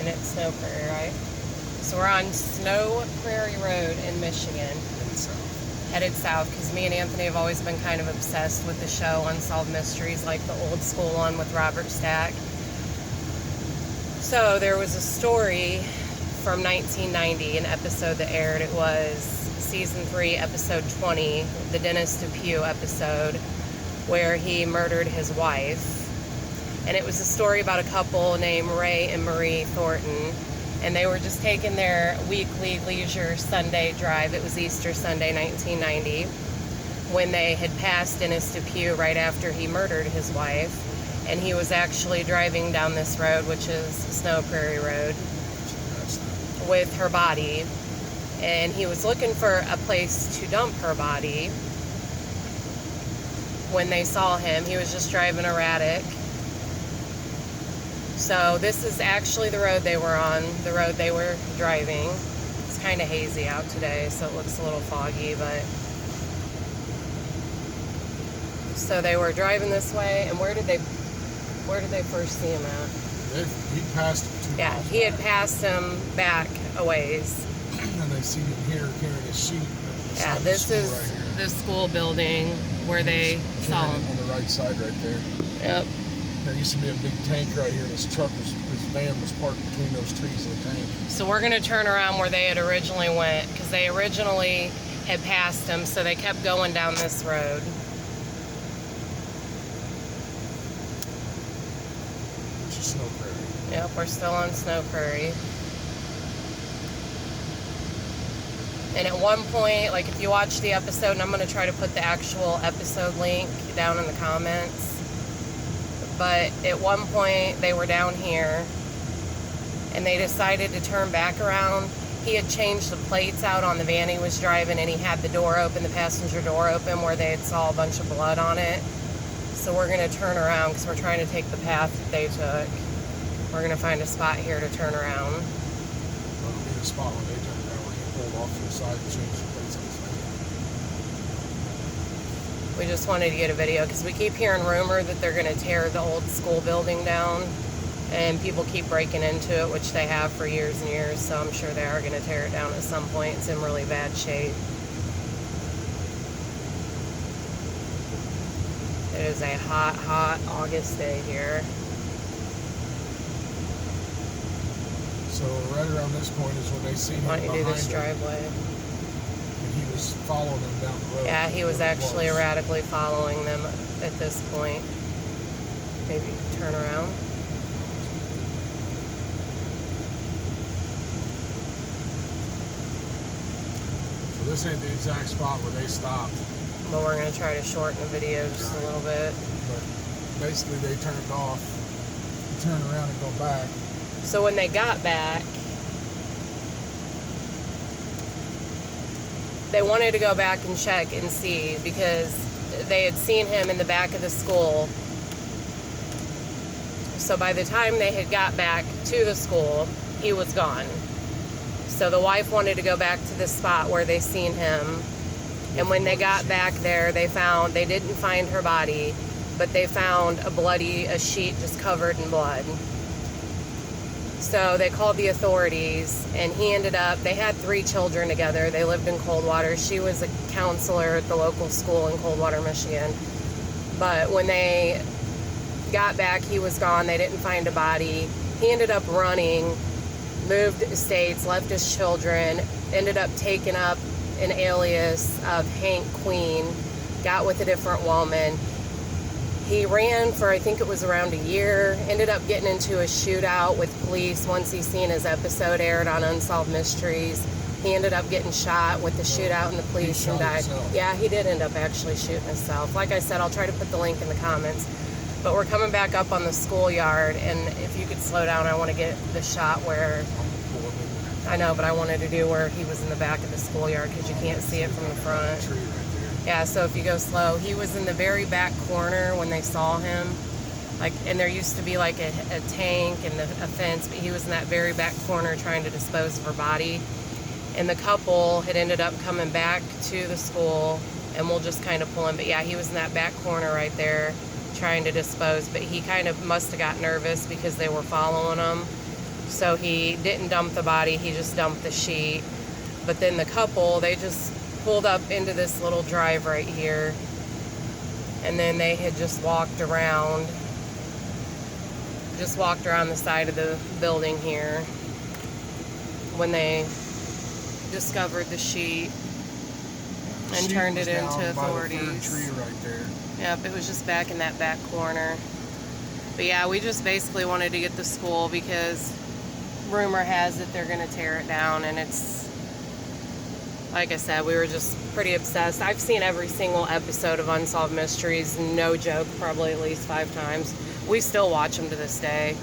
And it's Snow Prairie, right? So we're on Snow Prairie Road in Michigan. Headed south, because me and Anthony have always been kind of obsessed with the show Unsolved Mysteries, like the old school one with Robert Stack. So there was a story from 1990, an episode that aired. It was season 3, episode 20, the Dennis Depew episode, where he murdered his wife. And it was a story about a couple named Ray and Marie Thornton. And they were just taking their weekly leisure Sunday drive. It was Easter Sunday, 1990, when they had passed Dennis Depew right after he murdered his wife. And he was actually driving down this road, which is Snow Prairie Road, with her body. And he was looking for a place to dump her body when they saw him. He was just driving erratic. So this is actually the road they were on, the road they were driving. It's kind of hazy out today, so it looks a little foggy, but... So they were driving this way, and where did they first see him at? He passed him 2 miles. Yeah, he had passed him back a ways. And they see him here carrying a sheet. Yeah, this is the school building where they saw him. On the right side right there. Yep. There used to be a big tank right here. His van was parked between those trees and the tank. So we're going to turn around where they had originally went, because they originally had passed him, so they kept going down this road. Which is Snow Prairie. Yep, we're still on Snow Prairie. And at one point, like if you watch the episode, and I'm going to try to put the actual episode link down in the comments, but at one point they were down here and they decided to turn back around. He had changed the plates out on the van he was driving, and he had the door open, the passenger door open, where they had saw a bunch of blood on it. So we're going to turn around because we're trying to take the path that they took. We're going to find a spot here to turn around. That'll be the spot where they turned around, where he pulled off to the side and changed the plates on his van. We just wanted to get a video because we keep hearing rumor that they're going to tear the old school building down, and people keep breaking into it, which they have for years and years, so I'm sure they are going to tear it down at some point. It's in really bad shape. It is a hot, hot August day here. So right around this point is when they see him Why don't you do this behind him, driveway? and he was following them down the road. Yeah, he was really actually close. erratically following them at this point. Maybe turn around. So this ain't the exact spot where they stopped. But we're going to try to shorten the video just a little bit. But basically they turned off, turn around and go back. So when they got back, they wanted to go back and check and see, because they had seen him in the back of the school. So by the time they had got back to the school, he was gone. So the wife wanted to go back to the spot where they seen him. And when they got back there, they didn't find her body, but they found a sheet just covered in blood. So they called the authorities, and they had 3 children together. They lived in Coldwater. She was a counselor at the local school in Coldwater, Michigan. But when they got back, he was gone. They didn't find a body. He ended up running, moved states, left his children, ended up taking up an alias of Hank Queen, got with a different woman. He ran for, I think it was around a year, ended up getting into a shootout with police once he seen his episode aired on Unsolved Mysteries. He ended up getting shot with the shootout and the police and died. Yeah, he did end up actually shooting himself. Like I said, I'll try to put the link in the comments. But we're coming back up on the schoolyard, and if you could slow down, I want to get the shot where... I know, but I wanted to do where he was in the back of the schoolyard, because you can't see it from the front. Yeah, so if you go slow, he was in the very back corner when they saw him. And there used to be like a tank and a fence, but he was in that very back corner trying to dispose of her body. And the couple had ended up coming back to the school, and we'll just kind of pull him. But yeah, he was in that back corner right there trying to dispose, but he kind of must have got nervous because they were following him. So he didn't dump the body, he just dumped the sheet. But then the couple, they just pulled up into this little drive right here. And then they had just walked around the side of the building here when they discovered the sheet and Sheet turned was it down into by the authorities. third tree right there. Yep, it was just back in that back corner. But yeah, we just basically wanted to get the school because rumor has it they're going to tear it down, and it's, like I said, we were just pretty obsessed. I've seen every single episode of Unsolved Mysteries, no joke, probably at least 5 times. We still watch them to this day.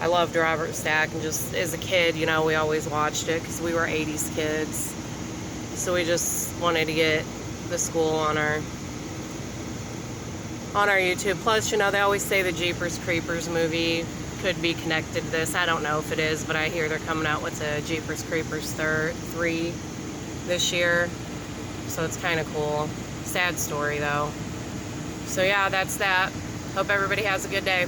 I loved Robert Stack, and just as a kid, you know, we always watched it because we were 80s kids. So we just wanted to get the school on our YouTube. Plus, you know, they always say the Jeepers Creepers movie could be connected to this. I don't know if it is, but I hear they're coming out with a Jeepers Creepers 3 this year. So it's kind of cool. Sad story, though. So yeah, that's that. Hope everybody has a good day.